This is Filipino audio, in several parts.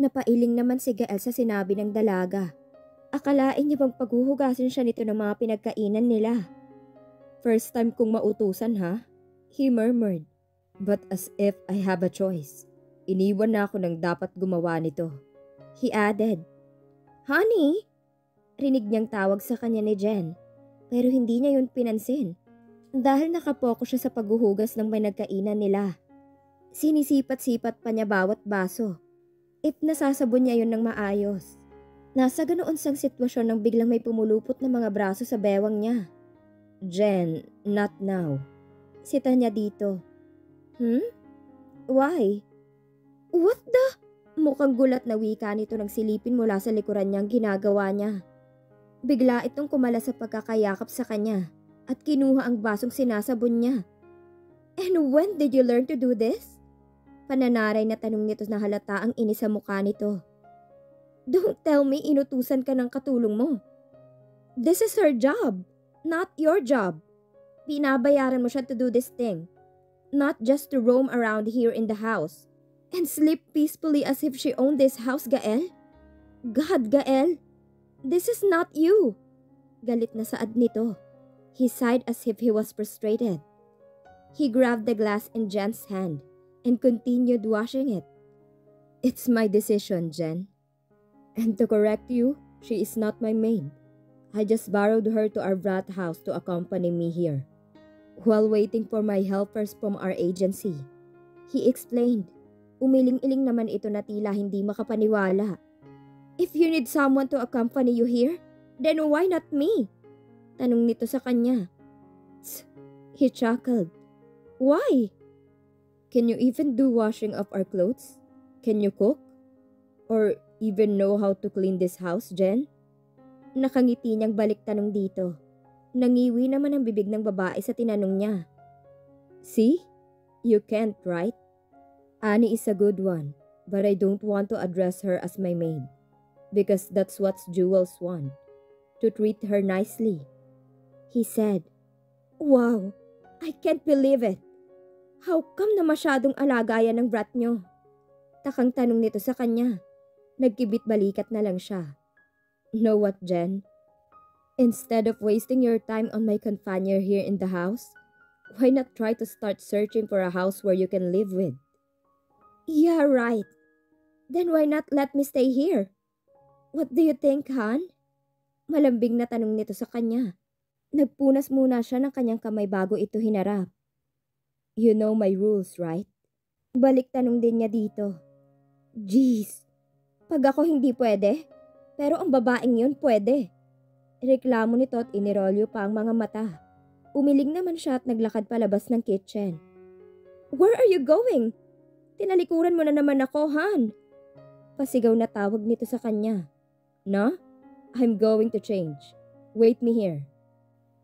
Napailing naman si Gael sa sinabi ng dalaga. Akalain niya bang paghuhugasin siya nito ng mga pinagkainan nila. First time kong mautusan ha? He murmured. But as if I have a choice. Iniwan na ako ng dapat gumawa nito. He added. Honey? Rinig niyang tawag sa kanya ni Jen. Pero hindi niya yun pinansin. Dahil nakapokus siya sa paghuhugas ng pinagkainan nila. Sinisipat-sipat pa niya bawat baso. If nasasabon niya yun ng maayos. Nasa ganoon sang sitwasyon nang biglang may pumulupot na mga braso sa bewang niya. Jen, not now. Sita niya dito. Why? What the? Mukhang gulat na wika nito nang silipin mula sa likuran niyang ginagawa niya. Bigla itong kumala sa pagkakayakap sa kanya at kinuha ang basong sinasabon niya. And when did you learn to do this? Pananaray na tanong nito na halata ang inis sa mukha nito. Don't tell me inutusan ka ng katulong mo. This is her job, not your job. Binabayaran mo siya to do this thing, not just to roam around here in the house and sleep peacefully as if she owned this house, Gael. God, Gael, this is not you. Galit na saad nito. He sighed as if he was frustrated. He grabbed the glass in Jen's hand and continued washing it. It's my decision, Jen. And to correct you, she is not my maid. I just borrowed her to our brat house to accompany me here, while waiting for my helpers from our agency. He explained. Umiling-iling naman ito na tila hindi makapaniwala. If you need someone to accompany you here, then why not me? Tanong nito sa kanya. He chuckled. Why? Can you even do washing of our clothes? Can you cook? Or even know how to clean this house, Jen? Nakangiti niyang balik tanong dito. Nangiwi naman ang bibig ng babae sa tinanong niya. See? You can't, right? Annie is a good one, but I don't want to address her as my maid. Because that's what Jewels want. To treat her nicely. He said, Wow, I can't believe it. How come na masyadong alagayan ng brat niyo? Takang tanong nito sa kanya. Nagkibit balikat na lang siya. Know what, Jen? Instead of wasting your time on my companion here in the house, why not try to start searching for a house where you can live with? Yeah, right. Then why not let me stay here? What do you think, Han? Malambing na tanong nito sa kanya. Nagpunas muna siya ng kanyang kamay bago ito hinarap. You know my rules, right? Balik tanong din niya dito. Jeez, pag ako hindi pwede, pero ang babaeng yun pwede. Reklamo nito at inirolyo pa ang mga mata. Umiling naman siya at naglakad palabas ng kitchen. Where are you going? Tinalikuran mo na naman ako, Han. Pasigaw na tawag nito sa kanya. No? I'm going to change. Wait me here.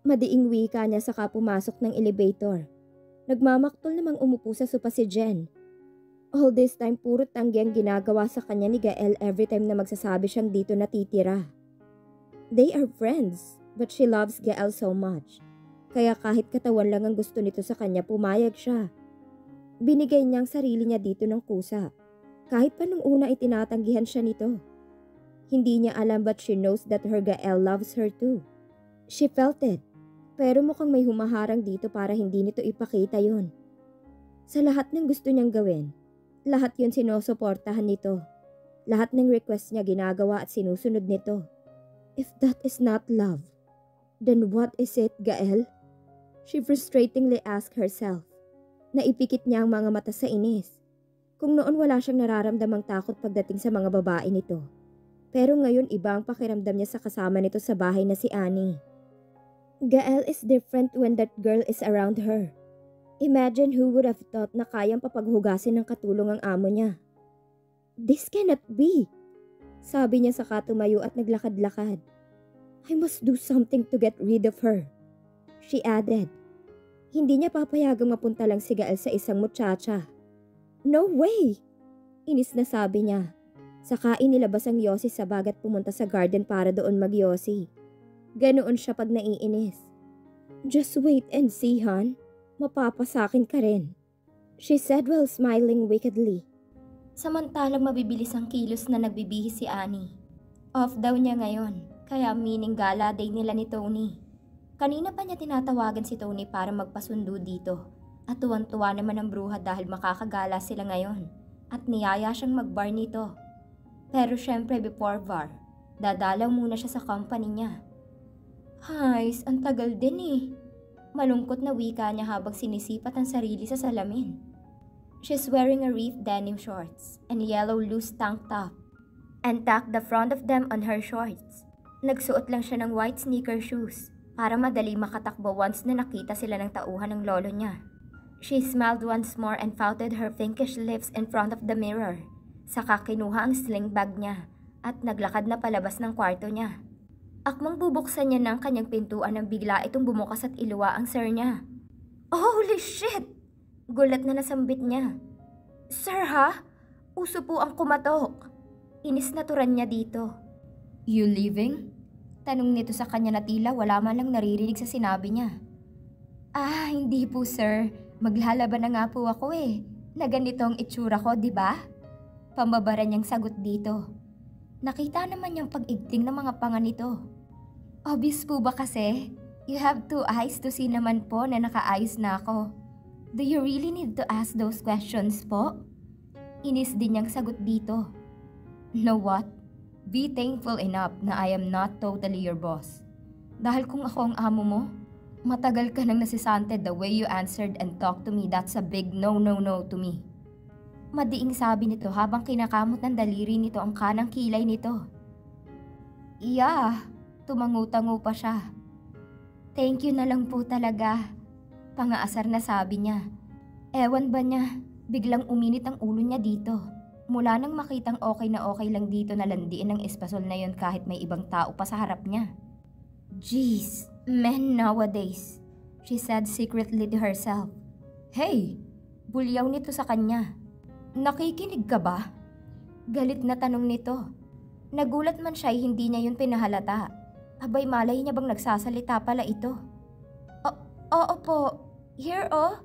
Madiing wika niya saka pumasok ng elevator. Nagmamaktol namang umupo sa sopa si Jen. All this time puro tanggi ang ginagawa sa kanya ni Gael every time na magsasabi siyang dito natitira. They are friends, but she loves Gael so much. Kaya kahit katawan lang ang gusto nito sa kanya, pumayag siya. Binigay niya ang sarili niya dito ng kusa. Kahit pa nung una itinatanggihan siya nito. Hindi niya alam but she knows that her Gael loves her too. She felt it. Pero mukhang may humaharang dito para hindi nito ipakita yon. Sa lahat ng gusto niyang gawin, lahat yon sinusuportahan nito. Lahat ng request niya ginagawa at sinusunod nito. If that is not love, then what is it, Gael? She frustratingly asked herself. Naipikit niya ang mga mata sa inis. Kung noon wala siyang nararamdamang takot pagdating sa mga babae nito. Pero ngayon iba ang pakiramdam niya sa kasama nito sa bahay na si Annie. Gael is different when that girl is around her. Imagine who would have thought na kayang papaghugasin ng katulong ang amo niya. This cannot be, sabi niya saka tumayo at naglakad-lakad. I must do something to get rid of her, she added. Hindi niya papayagang mapunta lang si Gael sa isang muchacha. No way! Inis na sabi niya. Saka inilabas ang yosi sa bag at pumunta sa garden para doon magyosi. Ganoon siya pag naiinis. Just wait and see, Han. Mapapasakin ka rin, she said while smiling wickedly. Samantalang mabibilis ang kilos na nagbibihis si Annie. Off daw niya ngayon, kaya meaning gala day nila ni Tony. Kanina pa niya tinatawagan si Tony para magpasundo dito. At tuwan-tuwa naman ang bruha dahil makakagala sila ngayon. At niyaya siyang mag-bar nito. Pero syempre before bar, dadalaw muna siya sa company niya. Hays, ang tagal din eh. Malungkot na wika niya habang sinisipat ang sarili sa salamin. She's wearing a reef denim shorts and yellow loose tank top and tacked the front of them on her shorts. Nagsuot lang siya ng white sneaker shoes para madali makatakbo once na nakita sila ng tauhan ng lolo niya. She smiled once more and pouted her pinkish lips in front of the mirror. Saka kinuha ang sling bag niya at naglakad na palabas ng kwarto niya. Akmang bubuksan niya ng kanyang pintuan nang bigla itong bumukas at iluwa ang sir niya. Holy shit! Gulat na nasambit niya. Sir ha? Uso po ang kumatok. Inis na turan niya dito. You leaving? Tanong nito sa kanya na tila wala man lang naririnig sa sinabi niya. Ah, hindi po sir. Maglalaban na nga po ako eh. Na ganito ang itsura ko, di ba? Pambabara niyang sagot dito. Nakita naman niyang pag-igting ng mga panga nito. Obvious po ba kasi? You have 2 eyes to see naman po na nakaayos na ako. Do you really need to ask those questions po? Inis din niyang sagot dito. Know what? Be thankful enough na I am not totally your boss. Dahil kung ako ang amo mo, matagal ka nang nasisante the way you answered and talked to me. That's a big no to me. Madiing sabi nito habang kinakamot ng daliri nito ang kanang kilay nito. Yeah, tumangu-tango pa siya. Thank you na lang po talaga. Pangaasar na sabi niya. Ewan ba niya, biglang uminit ang ulo niya dito. Mula nang makitang okay na okay lang dito na landiin ng espasol na yon kahit may ibang tao pa sa harap niya. Jeez, men nowadays, she said secretly to herself. Hey, bulyaw nito sa kanya. Nakikinig ka ba? Galit na tanong nito. Nagulat man siya hindi niya yun pinahalata. Abay malay niya bang nagsasalita pala ito? Oo po. Here oh.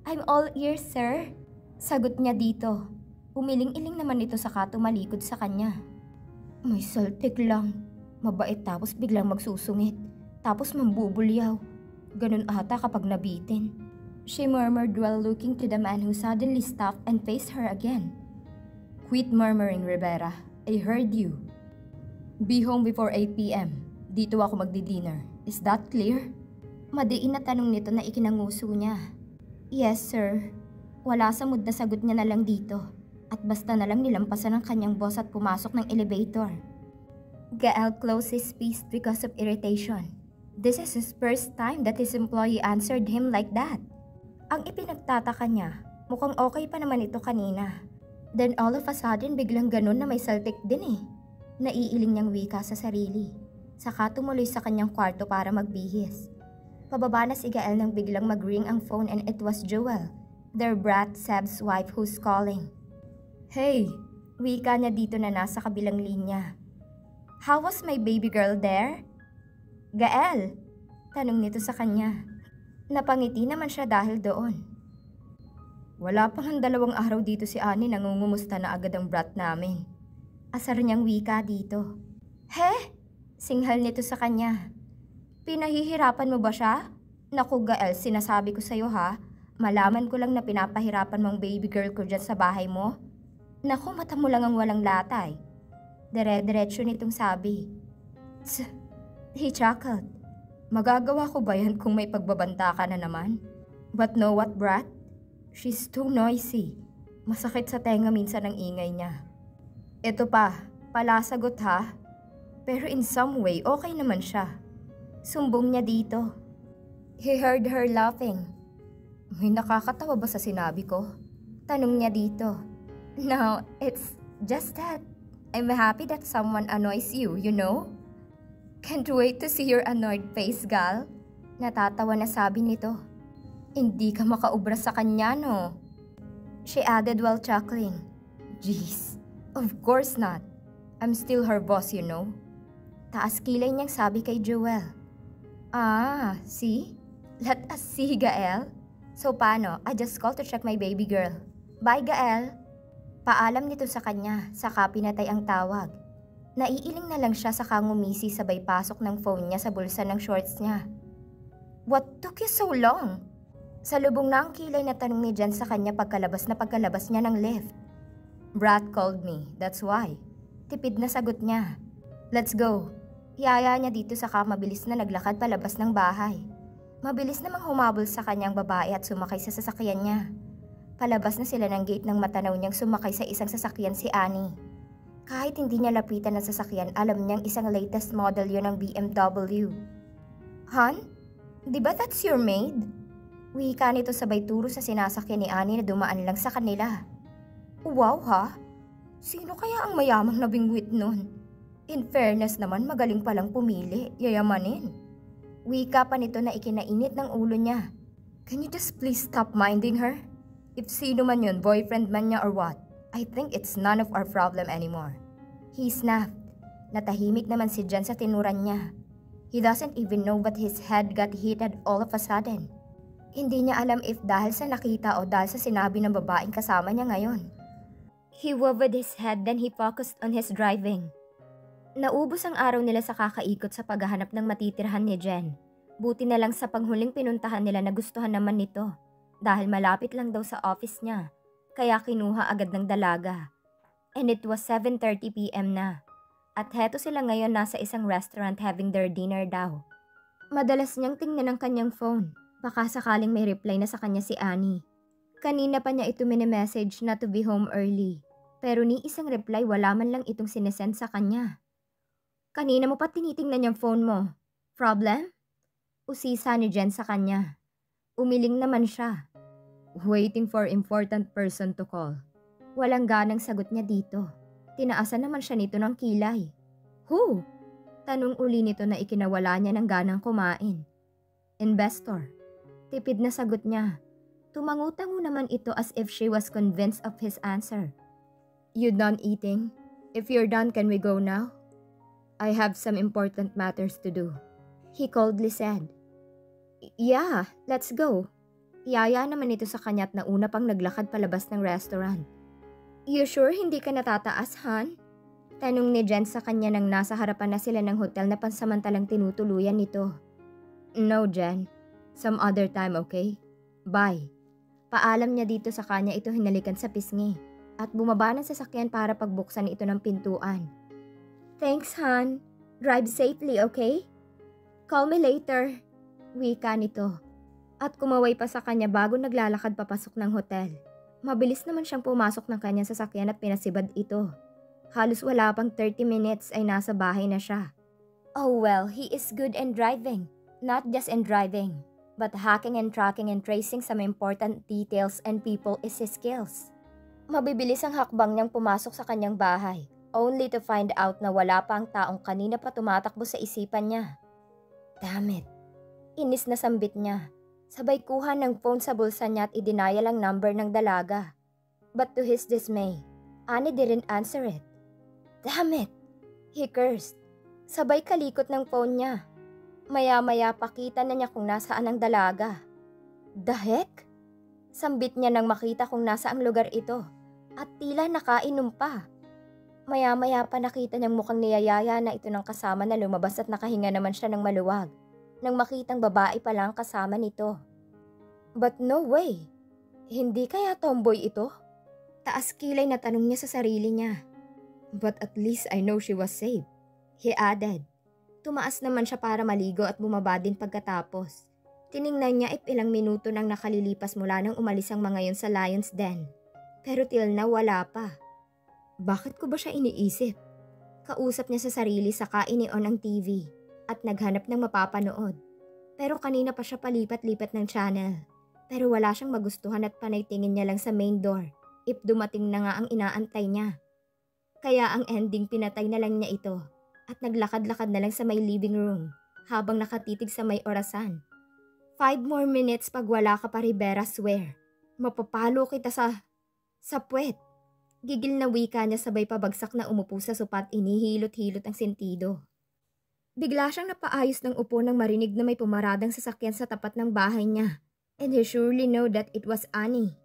I'm all ears sir. Sagot niya dito. Umiling-iling naman ito saka tumalikod sa kanya. May saltik lang. Mabait tapos biglang magsusungit. Tapos mambubulyaw. Ganun ata kapag nabitin. She murmured while looking to the man who suddenly stopped and faced her again. Quit murmuring, Rivera. I heard you. Be home before 8 p.m. Dito ako magdi-dinner. Is that clear? Madiin na tanong nito na ikinanguso niya. Yes, sir. Wala sa mood na sagot niya na lang dito. At basta na lang nilampasan ng kanyang boss at pumasok ng elevator. Gael closed his fist because of irritation. This is his first time that his employee answered him like that. Ang ipinagtataka niya, mukhang okay pa naman ito kanina. Then all of a sudden biglang ganun na may saltik din eh. Naiiling niyang wika sa sarili. Saka tumuloy sa kanyang kwarto para magbihis. Pababa na si Gael nang biglang mag-ring ang phone and it was Joel, their brat Seb's wife who's calling. Hey, wika niya dito na nasa kabilang linya. How was my baby girl there? Gael, tanong nito sa kanya. Napangiti naman siya dahil doon. Wala pang 2 araw dito si Annie nangungumusta na agad ang brat namin. Asar niyang wika dito. He? Singhal nito sa kanya. Pinahihirapan mo ba siya? Naku Gael, sinasabi ko sa'yo ha. Malaman ko lang na pinapahirapan mong baby girl ko dyan sa bahay mo. Naku, mata mo lang ang walang latay. Dire-diretso nitong sabi. He chuckled. Magagawa ko ba yan kung may pagbabanta ka na naman? But know what, brat? She's too noisy. Masakit sa tenga minsan ang ingay niya. Ito pa, palasagot ha. Pero in some way, okay naman siya. Sumbong niya dito. He heard her laughing. May nakakatawa ba sa sinabi ko? Tanong niya dito. No, it's just that I'm happy that someone annoys you, you know? Can't wait to see your annoyed face, gal. Natatawa na sabi nito. Hindi ka makaubra sa kanya, no? She added while chuckling. Jeez, of course not. I'm still her boss, you know? Taas kilay niyang sabi kay Joel. Ah, see? Let us see, Gael. So paano? I just called to check my baby girl. Bye, Gael. Paalam nito sa kanya, saka pinatay ang tawag. Naiiling na lang siya saka ngumisi sabay pasok ng phone niya sa bulsa ng shorts niya. What took you so long? Salubong na ang kilay na tanong ni Jen sa kanya pagkalabas niya ng lift. Brat called me, that's why. Tipid na sagot niya. Let's go. Iyaya niya dito saka mabilis na naglakad palabas ng bahay. Mabilis namang humabol sa kanyang babae at sumakay sa sasakyan niya. Palabas na sila ng gate nang matanaw niyang sumakay sa isang sasakyan si Annie. Kahit hindi niya lapitan ang sasakyan, alam niyang isang latest model yun ng BMW. Han? Di ba that's your maid? Wika nito sabay turo sa sinasakyan ni Annie na dumaan lang sa kanila. Wow ha? Sino kaya ang mayamang nabingwit nun? In fairness naman, magaling palang pumili, yayamanin. Wika pa nito na ikinainit ng ulo niya. Can you just please stop minding her? If sino man yun, boyfriend man niya or what, I think it's none of our problem anymore. He snapped. Natahimik naman si Jen sa tinuran niya. He doesn't even know but his head got heated all of a sudden. Hindi niya alam if dahil sa nakita o dahil sa sinabi ng babaeng kasama niya ngayon. He wobbled his head then he focused on his driving. Naubos ang araw nila sa kakaikot sa paghahanap ng matitirhan ni Jen. Buti na lang sa panghuling pinuntahan nila na gustuhan naman nito. Dahil malapit lang daw sa office niya, kaya kinuha agad ng dalaga. And it was 7:30 p.m. na. At heto sila ngayon nasa isang restaurant having their dinner daw. Madalas niyang tingnan ang kanyang phone, baka sakaling may reply na sa kanya si Annie. Kanina pa niya ito mini-message na to be home early, pero ni isang reply wala man lang itong sinesend sa kanya. Kanina mo pa tinitingnan yung phone mo. Problem? Usisa ni Jen sa kanya. Umiling naman siya. Waiting for important person to call. Walang ganang sagot niya dito. Tinaasan naman siya nito ng kilay. Who? Tanong uli nito na ikinawala niya ng ganang kumain. Investor. Tipid na sagot niya. Tumango-tango naman ito as if she was convinced of his answer. You done eating? If you're done, can we go now? I have some important matters to do. He coldly said. Yeah, let's go. Yaya naman ito sa kanya at nauna pang naglakad palabas ng restaurant. You sure hindi ka natataas, Han? Tanong ni Jen sa kanya nang nasa harapan na sila ng hotel na pansamantalang tinutuluyan nito. No, Jen. Some other time, okay? Bye. Paalam niya dito sa kanya ito hinalikan sa pisngi at bumaba ng sasakyan para pagbuksan ito ng pintuan. Thanks, Han. Drive safely, okay? Call me later. Wika nito. At kumaway pa sa kanya bago naglalakad papasok ng hotel. Mabilis naman siyang pumasok ng kanyang sasakyan at pinasibad ito. Halos wala pang 30 minutes ay nasa bahay na siya. Oh well, he is good in driving. Not just in driving, but hacking and tracking and tracing some important details and people is his skills. Mabibilis ang hakbang niyang pumasok sa kanyang bahay, only to find out na wala pa ang taong kanina pa tumatakbo sa isipan niya. Damn it. Inis na sambit niya. Sabay kuha ng phone sa bulsa niya at idinayal ang number ng dalaga. But to his dismay, Annie didn't answer it. Damn it! He cursed. Sabay kalikot ng phone niya. Maya-maya pakita na niya kung nasaan ang dalaga. The heck? Sambit niya nang makita kung nasa ang lugar ito at tila nakainom pa. Maya-maya pa nakita niyang mukhang niyayaya na ito ng kasama na lumabas at nakahinga naman siya ng maluwag. Nang makitang babae pa lang kasama nito. But no way. Hindi kaya tomboy ito? Taas kilay na tanong niya sa sarili niya. But at least I know she was safe. He added. Tumaas naman siya para maligo at bumaba din pagkatapos. Tiningnan niya if ilang minuto nang nakalilipas mula nang umalis ang mga yon sa Lion's Den. Pero till now wala pa. Bakit ko ba siya iniisip? Kausap niya sa sarili saka ini-on ang TV. At naghanap ng mapapanood. Pero kanina pa siya palipat-lipat ng channel. Pero wala siyang magustuhan at panay tingin niya lang sa main door if dumating na nga ang inaantay niya. Kaya ang ending pinatay na lang niya ito at naglakad-lakad na lang sa may living room habang nakatitig sa may orasan. 5 more minutes pag wala ka pa, Rivera, swear. Mapapalo kita sa puwet. Gigil na wika niya sabay pabagsak na umupo sa sopa at inihilot-hilot ang sentido. Bigla siyang napaayos ng upo nang marinig na may pumaradang sasakyan sa tapat ng bahay niya. And he surely know that it was Annie.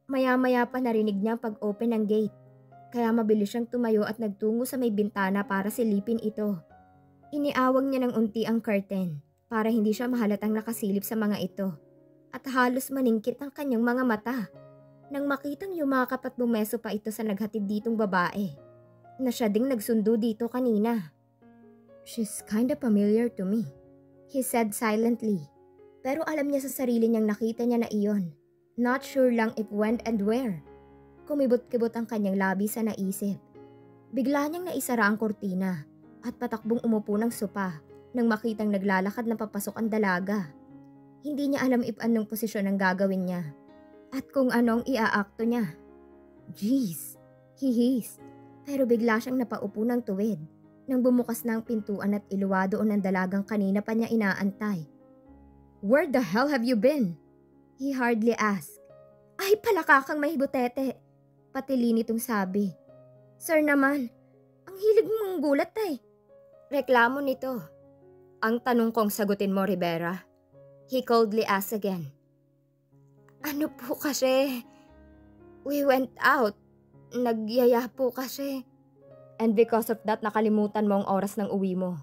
Maya-maya pa narinig niya pag-open ng gate. Kaya mabilis siyang tumayo at nagtungo sa may bintana para silipin ito. Iniawang niya ng unti ang curtain para hindi siya mahalatang nakasilip sa mga ito. At halos maningkit ang kanyang mga mata nang makitang yumakap at bumeso pa ito sa naghatid ditong babae na siya ding nagsundo dito kanina. "She's kinda familiar to me," he said silently. Pero alam niya sa sarili niyang nakita niya na iyon. Not sure lang if when and where. Kumibot-kibot ang kanyang labi sa naisip. Bigla niyang naisara ang kortina at patakbong umupo ng sopa nang makitang naglalakad na papasok ang dalaga. Hindi niya alam if anong posisyon ang gagawin niya at kung anong iaakto niya. "Jeez," he hissed. Pero bigla siyang napaupo ng tuwid nang bumukas na ang pintuan at iluwa doon ang dalagang kanina pa niya inaantay. "Where the hell have you been?" he hardly asked. "Ay, palakakang may butete," patili nitong sabi. "Sir naman, ang hilig mong gulat eh." Reklamo nito. "Ang tanong kong sagutin mo, Rivera," he coldly asked again. "Ano po kasi? We went out. Nagyaya po kasi." "And because of that, nakalimutan mo ang oras ng uwi mo.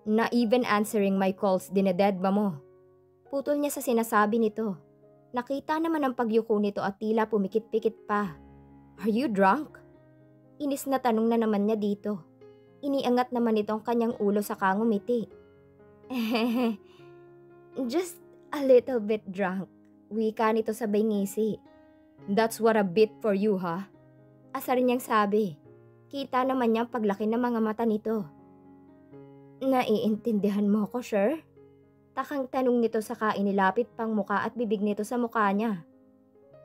Na even answering my calls, dinededma mo." Putol niya sa sinasabi nito. Nakita naman ang pagyuko nito at tila pumikit-pikit pa. "Are you drunk?" Inis na tanong na naman niya dito. Iniangat naman nito ang kanyang ulo sa kangumiti. "Just a little bit drunk," wika nito sabay ngisi. "That's what a bit for you, ha?" Asar niyang sabi. Kita naman niya ang paglaki ng mga mata nito. "Naiintindihan mo ko, sir?" Takang tanong nito saka inilapit pang muka at bibig nito sa mukha niya.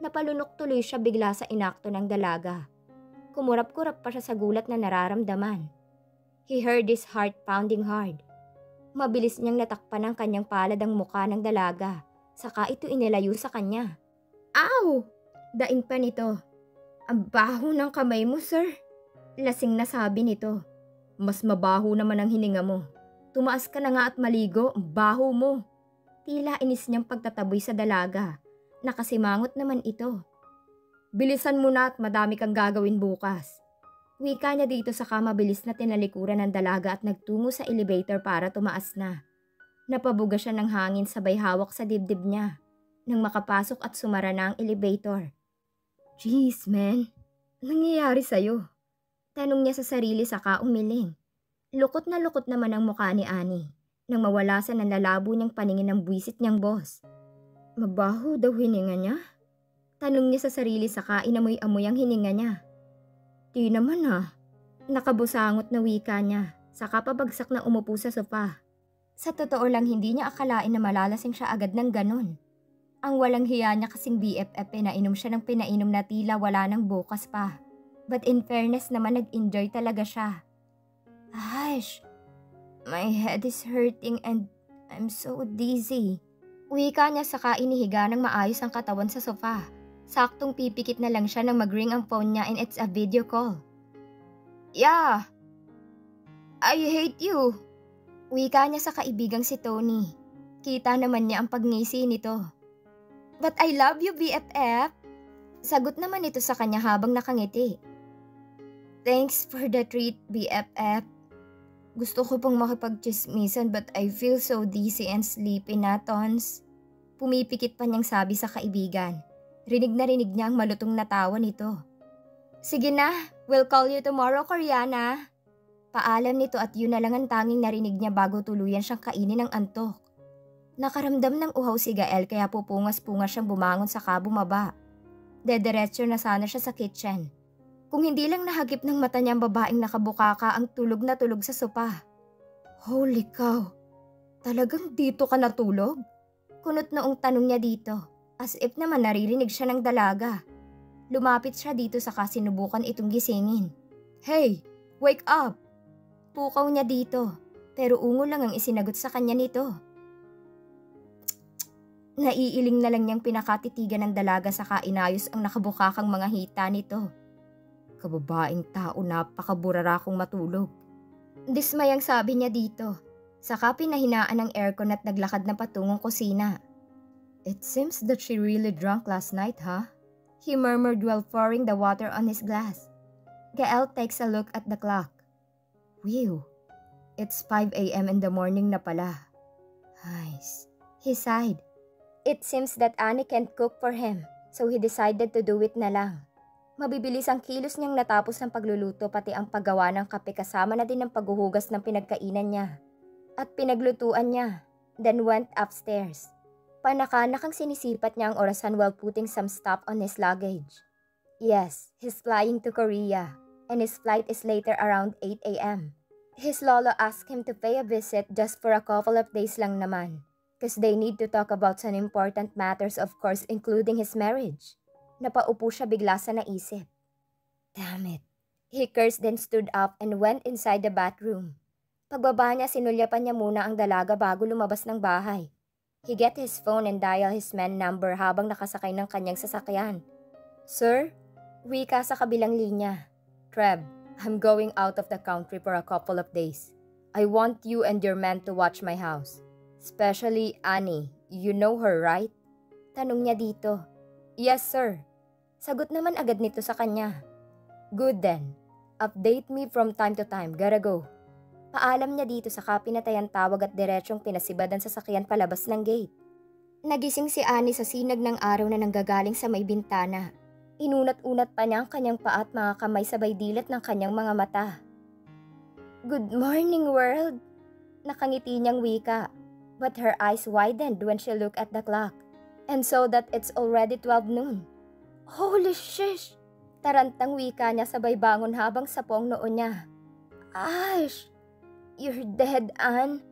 Napalunok tuloy siya bigla sa inakto ng dalaga. Kumurap-kurap pa siya sa gulat na nararamdaman. He heard his heart pounding hard. Mabilis niyang natakpan ng kanyang palad ang mukha ng dalaga, saka ito inilayo sa kanya. "Ow!" Daing pa nito. "Ang baho ng kamay mo, sir." Lasing na sabi nito. "Mas mabaho naman ang hininga mo. Tumaas ka na nga at maligo, ang baho mo." Tila inis niyang pagtataboy sa dalaga. Nakasimangot naman ito. "Bilisan mo na at madami kang gagawin bukas." Wika niya dito saka mabilis na tinalikuran ng dalaga at nagtungo sa elevator para tumaas na. Napabuga siya ng hangin sabay hawak sa dibdib niya nang makapasok at sumara na ang elevator. "Jeez, man. Nangyayari sa'yo?" Tanong niya sa sarili saka umiling. Lukot na lukot naman ang mukha ni Annie nang mawala sa nanlalabo niyang paningin ng buwisit niyang boss. "Mabaho daw hininga niya?" Tanong niya sa sarili saka inamoy-amoy ang hininga niya. "Di naman ah." Nakabusangot na wika niya saka pabagsak na umupo sa sofa. Sa totoo lang hindi niya akalain na malalasing siya agad ng ganun. Ang walang hiya niya kasing BFF pinainom siya ng pinainom na tila wala nang bukas pa. But in fairness naman nag-enjoy talaga siya. "Gosh, my head is hurting and I'm so dizzy." Wika niya saka inihiga ng maayos ang katawan sa sofa. Saktong pipikit na lang siya nang mag-ring ang phone niya and it's a video call. "Yeah, I hate you." Wika niya sa kaibigang si Tony. Kita naman niya ang pagngisi nito. "But I love you, BFF." Sagot naman ito sa kanya habang nakangiti. "Thanks for the treat, BFF. Gusto ko pang makipagchismisan but I feel so dizzy and sleepy na, Tons." Pumipikit pa niyang sabi sa kaibigan. Rinig na rinig niya ang malutong na tawa nito. "Sige na, we'll call you tomorrow, Koreana." Paalam nito at yun na lang ang tanging narinig niya bago tuluyan siyang kainin ng antok. Nakaramdam ng uhaw si Gael kaya pupungas-pungas siyang bumangon saka bumaba. Dediretso na sana siya sa kitchen. Kung hindi lang nahagip ng mata niya ang babaeng nakabukaka ang tulog na tulog sa sopa. "Holy cow, talagang dito ka natulog?" Kunot noong tanong niya dito, as if naman naririnig siya ng dalaga. Lumapit siya dito saka sinubukan itong gisingin. "Hey, wake up!" Pukaw niya dito, pero ungo lang ang isinagot sa kanya nito. Naiiling na lang niyang pinakatitigan ng dalaga saka inayos ang nakabukakang mga hita nito. "Kababaeng tao, napakaburara kong matulog." Dismayang sabi niya dito. Saka pinahinaan ng aircon at naglakad na patungong kusina. "It seems that she really drank last night, huh?" he murmured while pouring the water on his glass. Gael takes a look at the clock. Whew, it's 5 a.m. in the morning na pala. Nice. He sighed. It seems that Annie can't cook for him, so he decided to do it na lang. Mabibilis ang kilos niyang natapos ng pagluluto pati ang paggawa ng kape kasama na din ang paghuhugas ng pinagkainan niya. At pinaglutuan niya, then went upstairs. Panakanak ang sinisipat niya ang orasan while putting some stuff on his luggage. Yes, he's flying to Korea, and his flight is later around 8 a.m. His lolo asked him to pay a visit just for a couple of days lang naman, cause they need to talk about some important matters, of course, including his marriage. Napaupo siya bigla sa naisip. Damn it. He cursed then stood up and went inside the bathroom. Pagbaba niya, sinulyapan niya muna ang dalaga bago lumabas ng bahay. He get his phone and dial his man number habang nakasakay ng kanyang sasakyan. Sir? Wika sa kabilang linya. Treb, I'm going out of the country for a couple of days. I want you and your man to watch my house. Especially Annie. You know her, right? Tanong niya dito. Yes, sir. Sagot naman agad nito sa kanya. Good then. Update me from time to time. Gotta go. Paalam niya dito saka pinatayang tawag at diretsyong pinasibad ang sasakyan palabas ng gate. Nagising si Annie sa sinag ng araw na nanggagaling sa may bintana. Inunat-unat pa niya ang kanyang paa at mga kamay sabay dilat ng kanyang mga mata. Good morning, world! Nakangiti niyang wika, but her eyes widened when she looked at the clock. And saw that it's already 12 noon. Holy shish! Tarantang wika niya sabay bangon habang sapong noo niya. Ash! You're dead, Anne.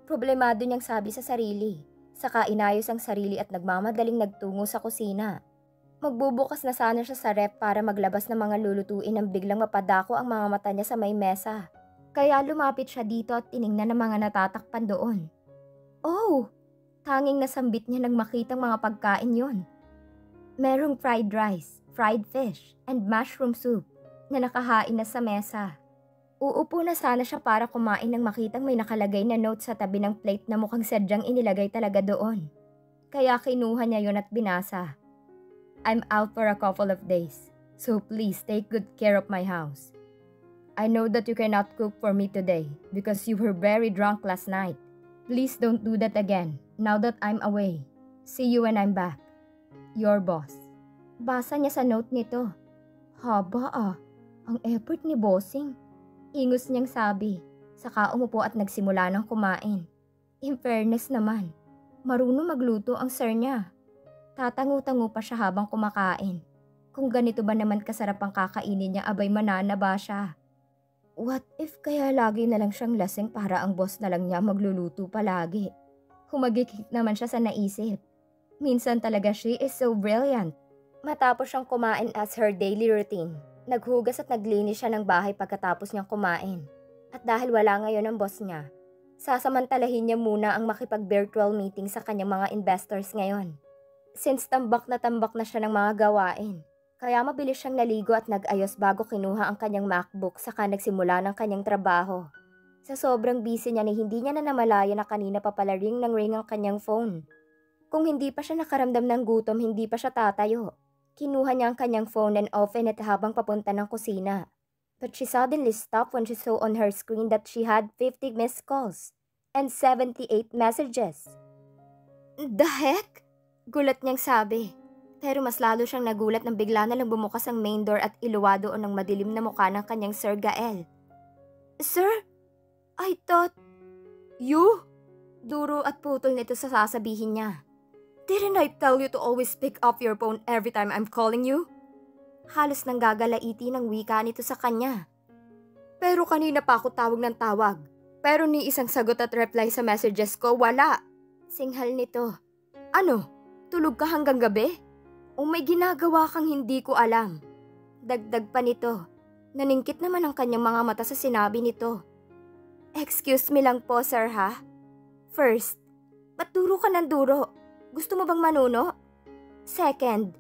Problemado niyang sabi sa sarili. Saka inayos ang sarili at nagmamadaling nagtungo sa kusina. Magbubukas na sana siya sa rep para maglabas ng mga lulutuin nang biglang mapadako ang mga mata niya sa may mesa. Kaya lumapit siya dito at tiningnan ang mga natatakpan doon. Oh! Tanging nasambit niya nang makitang mga pagkain yon. Merong fried rice, fried fish, and mushroom soup na nakahain na sa mesa. Uupo na sana siya para kumain nang makitang may nakalagay na note sa tabi ng plate na mukhang sadyang inilagay talaga doon. Kaya kinuha niya yon at binasa. I'm out for a couple of days, so please take good care of my house. I know that you cannot cook for me today because you were very drunk last night. Please don't do that again, now that I'm away. See you when I'm back. Your boss. Basa niya sa note nito. Haba ang effort ni bossing. Ingos niyang sabi, saka umupo at nagsimula ng kumain. In fairness naman, marunong magluto ang sir niya. Tatango-tango pa siya habang kumakain. Kung ganito ba naman kasarap ang kakainin niya, abay mananaba siya. What if kaya lagi na lang siyang lasing para ang boss na lang niya magluluto palagi? Humagikik naman siya sa naisip. Minsan talaga she is so brilliant. Matapos siyang kumain as her daily routine, naghugas at naglinis siya ng bahay pagkatapos niyang kumain. At dahil wala ngayon ang boss niya, sasamantalahin niya muna ang makipag-virtual meeting sa kanyang mga investors ngayon. Since tambak na siya ng mga gawain, kaya mabilis siyang naligo at nag-ayos bago kinuha ang kanyang MacBook saka nagsimula ng kanyang trabaho. Sa sobrang busy niya hindi niya na namalaya na kanina pa pala ring ang kanyang phone. Kung hindi pa siya nakaramdam ng gutom, hindi pa siya tatayo. Kinuha niya ang kanyang phone and opened it habang papunta ng kusina. But she suddenly stopped when she saw on her screen that she had 50 missed calls and 78 messages. The heck? Gulat niyang sabi. Pero mas lalo siyang nagulat nang bigla na lang bumukas ang main door at iluwa doon ang madilim na mukha ng kanyang Sir Gael. Sir? I thought... You? Duro at putol nito sa sasabihin niya. Didn't I tell you to always pick up your phone every time I'm calling you? Halos nang gagalaiti ng wika nito sa kanya. Pero kanina pa ako tawag ng tawag. Pero ni isang sagot at reply sa messages ko, wala. Singhal nito. Ano? Tulog ka hanggang gabi? O may ginagawa kang hindi ko alam? Dagdag pa nito. Naningkit naman ang kanyang mga mata sa sinabi nito. Excuse me lang po, sir, ha? First, ba't duro ka ng duro? Gusto mo bang manuno? Second,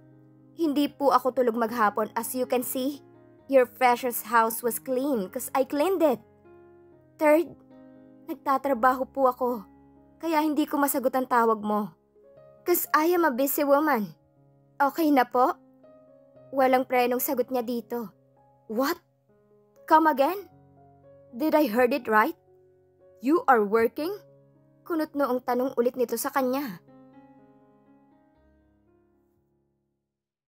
hindi po ako tulog maghapon as you can see. Your precious house was clean cause I cleaned it. Third, nagtatrabaho po ako. Kaya hindi ko masagot ang tawag mo. Cause I am a busy woman. Okay na po? Walang prenong sagot niya dito. What? Come again? Did I heard it right? You are working? Kunot noong tanong ulit nito sa kanya.